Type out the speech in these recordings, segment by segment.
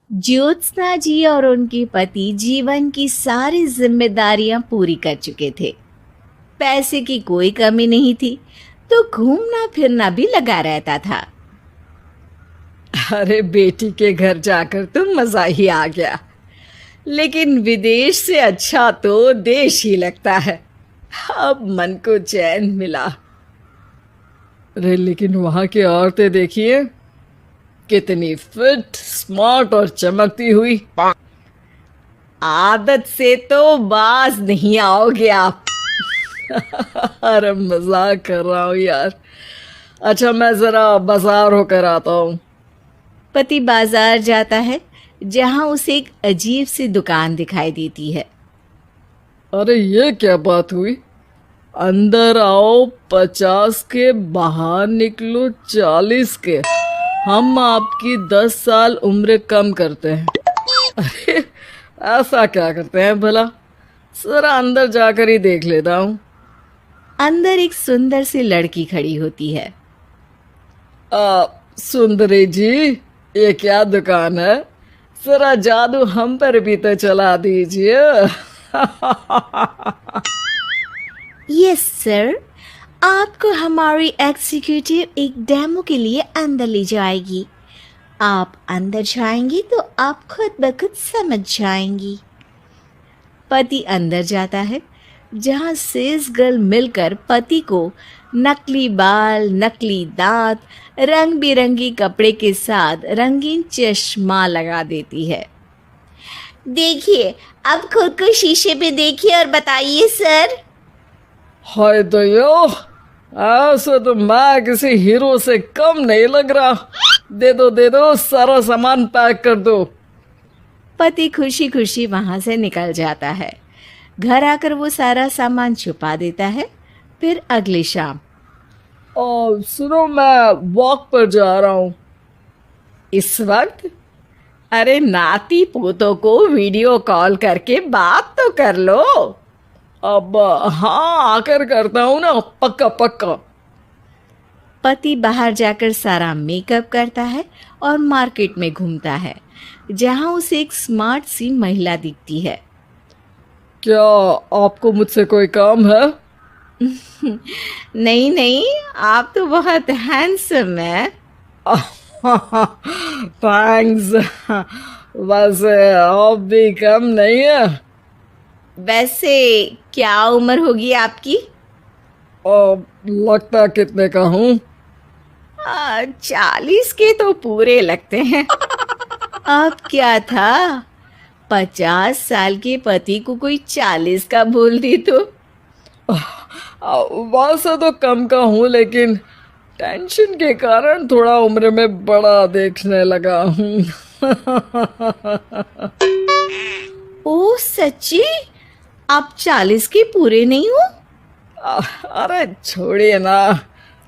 ज्योत्सना जी और उनके पति जीवन की सारी जिम्मेदारियां पूरी कर चुके थे। पैसे की कोई कमी नहीं थी, तो घूमना फिरना भी लगा रहता था। अरे बेटी के घर जाकर तो मजा ही आ गया। लेकिन विदेश से अच्छा तो देश ही लगता है। अब मन को चैन मिला। अरे लेकिन वहां की औरतें देखिए, कितनी फिट, स्मार्ट और चमकती हुई। आदत से तो बाज नहीं आओगे आप। अरे मजाक कर रहा हूँ यार। अच्छा, मैं जरा बाजार होकर आता हूँ। पति बाजार जाता है, जहां उसे एक अजीब सी दुकान दिखाई देती है। अरे ये क्या बात हुई? अंदर आओ 50 के, बाहर निकलो 40 के। हम आपकी 10 साल उम्र कम करते हैं। अरे ऐसा क्या करते हैं भला? जरा अंदर जाकर ही देख लेता हूँ। अंदर एक सुंदर सी लड़की खड़ी होती है। सुंदरी जी, ये क्या दुकान है? जरा जादू हम पर भी तो चला दीजिए। यस सर, आपको हमारी एग्जीक्यूटिव एक डेमो के लिए अंदर ले जाएगी। आप अंदर जाएंगी तो आप खुद ब खुद समझ जाएंगी। पति अंदर जाता है, जहां सेल्स गर्ल मिलकर पति को नकली बाल, नकली दांत, रंग बिरंगी कपड़े के साथ रंगीन चश्मा लगा देती है। देखिए, अब खुद को शीशे पे देखिए और बताइए सर। हाय दयो, ऐसे तो मैं किसी हीरो से कम नहीं लग रहा। दे दो, सारा सामान पैक कर दो। पति खुशी खुशी वहां से निकल जाता है। घर आकर वो सारा सामान छुपा देता है। फिर अगली शाम, सुनो, मैं वॉक पर जा रहा हूँ। इस वक्त? अरे नाती पोतों को वीडियो कॉल करके बात तो कर लो। अब हाँ, आकर करता हूँ ना, पक्का पक्का। पति बाहर जाकर सारा मेकअप करता है और मार्केट में घूमता है, जहां उसे एक स्मार्ट सी महिला दिखती है। क्या आपको मुझसे कोई काम है? नहीं नहीं, आप तो बहुत हैंडसम है। थैंक्स। वैसे आप भी कम नहीं है। वैसे क्या उम्र होगी आपकी? लगता कितने का हूँ? 40 के तो पूरे लगते हैं। अब क्या था, 50 साल के पति को कोई 40 का बोल दी तो। वैसे तो कम का हूँ, लेकिन टेंशन के कारण थोड़ा उम्र में बड़ा देखने लगा हूँ। ओ सच्ची? आप 40 के पूरे नहीं हो? अरे छोड़िए ना,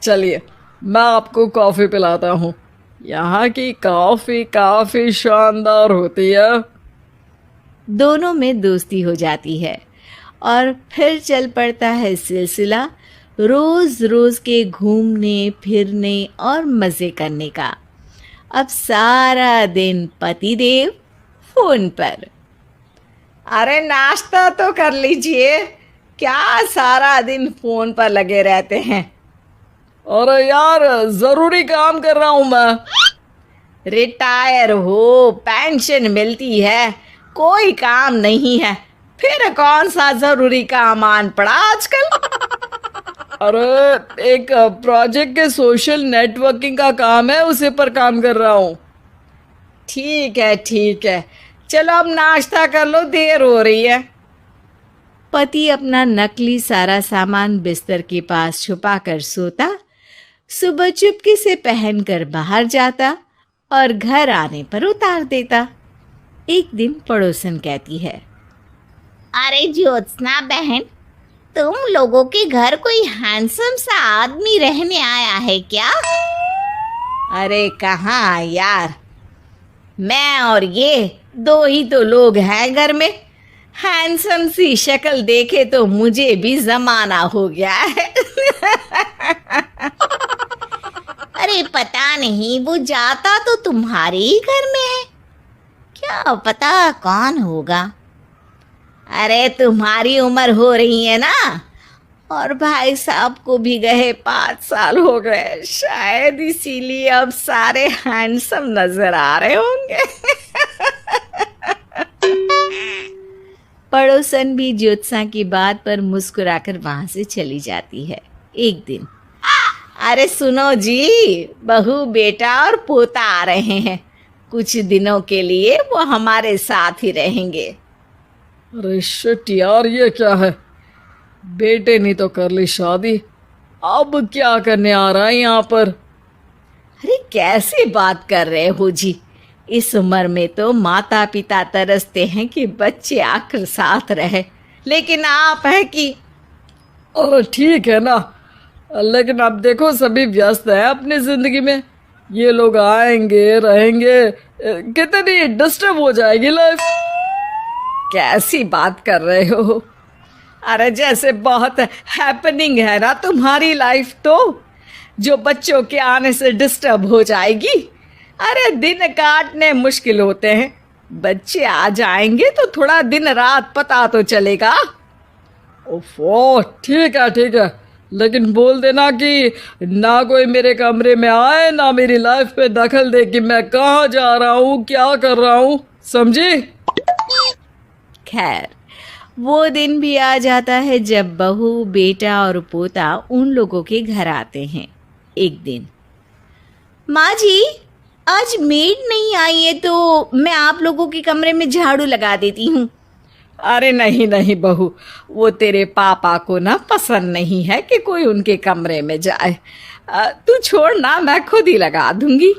चलिए मैं आपको कॉफी पिलाता हूँ। यहाँ की कॉफी काफी शानदार होती है। दोनों में दोस्ती हो जाती है और फिर चल पड़ता है सिलसिला रोज रोज के घूमने फिरने और मजे करने का। अब सारा दिन पतिदेव फोन पर। अरे नाश्ता तो कर लीजिए, क्या सारा दिन फोन पर लगे रहते हैं? अरे यार, जरूरी काम कर रहा हूँ मैं। रिटायर हो, पेंशन मिलती है, कोई काम नहीं है, फिर कौन सा जरूरी काम आन पड़ा आजकल? अरे एक प्रोजेक्ट के सोशल नेटवर्किंग का काम है, उसी पर काम कर रहा हूँ। ठीक है, चलो अब नाश्ता कर लो, देर हो रही है। पति अपना नकली सारा सामान बिस्तर के पास छुपा कर सोता, सुबह चुपके से पहनकर बाहर जाता और घर आने पर उतार देता। एक दिन पड़ोसन कहती है, अरे ज्योत्सना बहन, तुम लोगों के घर कोई हैंडसम सा आदमी रहने आया है क्या? अरे कहाँ यार, मैं और ये दो ही तो लोग हैं घर में। हैंडसम सी शक्ल देखे तो मुझे भी जमाना हो गया है। अरे पता नहीं, वो जाता तो तुम्हारे ही घर में है। क्या पता कौन होगा। अरे तुम्हारी उम्र हो रही है ना, और भाई साहब को भी गए 5 साल हो गए, शायद इसीलिए अब सारे हैंडसम नजर आ रहे होंगे। पड़ोसन भी ज्योत्सना की बात पर मुस्कुराकर वहां से चली जाती है। एक दिन, अरे सुनो जी, बहू बेटा और पोता आ रहे हैं, कुछ दिनों के लिए वो हमारे साथ ही रहेंगे। अरे शिट यार, ये क्या है? बेटे ने तो कर ली शादी, अब क्या करने आ रहा है यहाँ पर? अरे कैसी बात कर रहे हो जी, इस उम्र में तो माता पिता तरसते हैं कि बच्चे आकर साथ रहे, लेकिन आप है कि। अरे ठीक है ना, लेकिन अब देखो सभी व्यस्त हैं अपनी जिंदगी में, ये लोग आएंगे रहेंगे, कितनी डिस्टर्ब हो जाएगी लाइफ। कैसी बात कर रहे हो? अरे जैसे बहुत हैपनिंग है ना तुम्हारी लाइफ, तो जो बच्चों के आने से डिस्टर्ब हो जाएगी। अरे दिन काटने मुश्किल होते हैं, बच्चे आ जाएंगे तो थोड़ा दिन रात पता तो चलेगा। ओफो ठीक है, लेकिन बोल देना कि ना कोई मेरे कमरे में आए, ना मेरी लाइफ पे दखल दे कि मैं कहाँ जा रहा हूँ, क्या कर रहा हूँ, समझी? खैर, वो दिन भी आ जाता है जब बहू बेटा और पोता उन लोगों के घर आते हैं। एक दिन, माँ जी आज मेड नहीं आई है तो मैं आप लोगों के कमरे में झाड़ू लगा देती हूँ। अरे नहीं नहीं बहू, वो तेरे पापा को ना पसंद नहीं है कि कोई उनके कमरे में जाए, तू छोड़ ना, मैं खुद ही लगा दूंगी।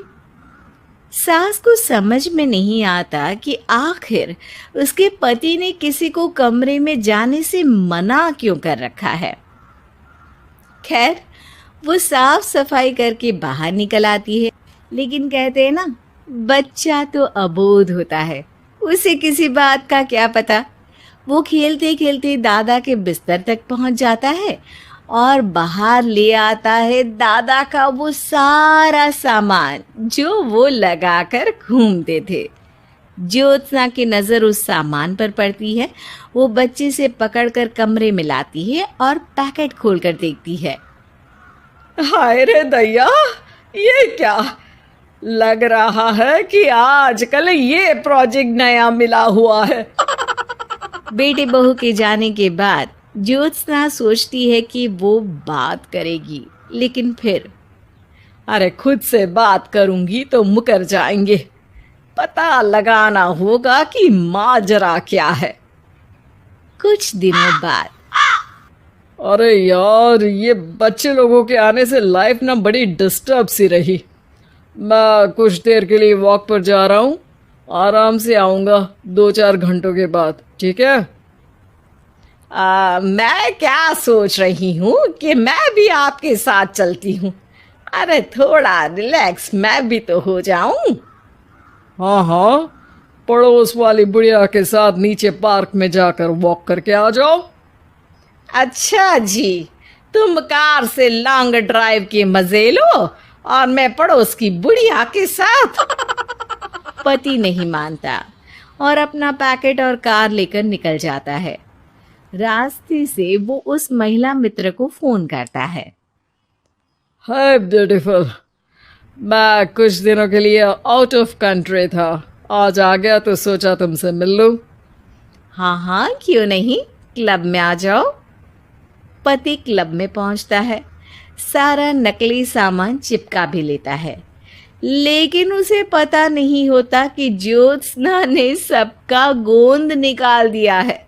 सास को समझ में नहीं आता कि आखिर उसके पति ने किसी को कमरे में जाने से मना क्यों कर रखा है। खैर, वो साफ सफाई करके बाहर निकल आती है, लेकिन कहते हैं ना, बच्चा तो अबोध होता है, उसे किसी बात का क्या पता। वो खेलते खेलते दादा के बिस्तर तक पहुंच जाता है और बाहर ले आता है दादा का वो सारा सामान जो वो लगाकर घूमते थे। ज्योत्सना की नज़र उस सामान पर पड़ती है। वो बच्चे से पकड़कर कमरे में लाती है और पैकेट खोलकर देखती है। हाय रे दैया, ये क्या? लग रहा है कि आजकल ये प्रोजेक्ट नया मिला हुआ है। बेटे बहू के जाने के बाद ज्योत्सना सोचती है कि वो बात करेगी, लेकिन फिर अरे खुद से बात करूंगी तो मुकर जाएंगे, पता लगाना होगा कि माजरा क्या है। कुछ दिनों बाद, अरे यार, ये बच्चे लोगों के आने से लाइफ ना बड़ी डिस्टर्ब सी रही। मैं कुछ देर के लिए वॉक पर जा रहा हूँ, आराम से आऊँगा 2-4 घंटों के बाद, ठीक है? मैं क्या सोच रही हूँ कि मैं भी आपके साथ चलती हूँ। अरे थोड़ा रिलैक्स मैं भी तो हो जाऊं। हाँ, पड़ोस वाली बुढ़िया के साथ नीचे पार्क में जाकर वॉक करके आ जाओ। अच्छा जी, तुम कार से लॉन्ग ड्राइव के मजे लो और मैं पड़ोस की बुढ़िया के साथ। पति नहीं मानता और अपना पैकेट और कार लेकर निकल जाता है। रास्ते से वो उस महिला मित्र को फोन करता है। हाय ब्यूटीफुल, मैं कुछ दिनों के लिए आउट ऑफ कंट्री था, आज आ गया तो सोचा तुमसे मिल लूं। हाँ क्यों नहीं, क्लब में आ जाओ। पति क्लब में पहुंचता है, सारा नकली सामान चिपका भी लेता है, लेकिन उसे पता नहीं होता कि ज्योत्सना ने सबका गोंद निकाल दिया है।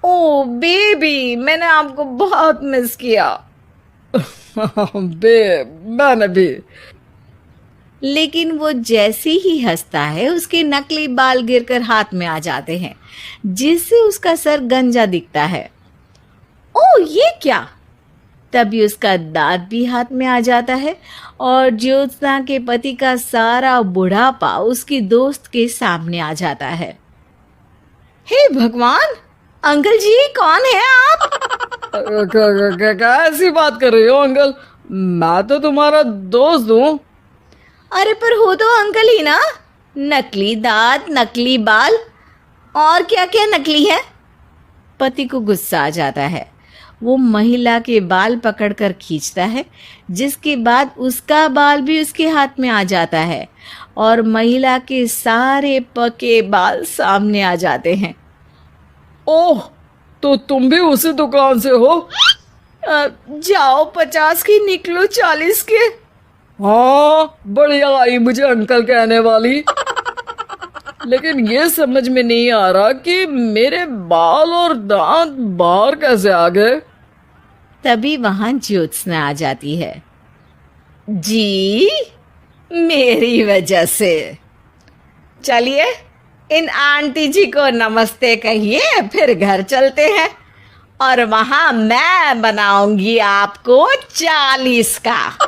ओ बेबी, मैंने आपको बहुत मिस किया। मैंने भी। लेकिन वो जैसे ही हंसता है उसके नकली बाल गिरकर हाथ में आ जाते हैं, जिससे उसका सर गंजा दिखता है। ओ ये क्या? तभी उसका दांत भी हाथ में आ जाता है और ज्योत्सना के पति का सारा बुढ़ापा उसकी दोस्त के सामने आ जाता है। हे भगवान, अंकल जी कौन है आप? क्या ऐसी बात कर रही हो अंकल? मैं तो तुम्हारा दोस्त हूँ। अरे पर हो तो अंकल ही ना। नकली दांत, नकली बाल और क्या क्या नकली है। पति को गुस्सा आ जाता है। वो महिला के बाल पकड़कर खींचता है, जिसके बाद उसका बाल भी उसके हाथ में आ जाता है और महिला के सारे पके बाल सामने आ जाते हैं। ओह, तो तुम भी उसी दुकान से हो? जाओ 50 की निकलो 40 के। हाँ, बढ़िया आई मुझे अंकल कहने वाली। लेकिन ये समझ में नहीं आ रहा कि मेरे बाल और दांत बाहर कैसे आ गए। तभी वहां ज्योत्सना आ जाती है। जी, मेरी वजह से। चलिए इन आंटी जी को नमस्ते कहिए, फिर घर चलते हैं और वहां मैं बनाऊंगी आपको 40 का।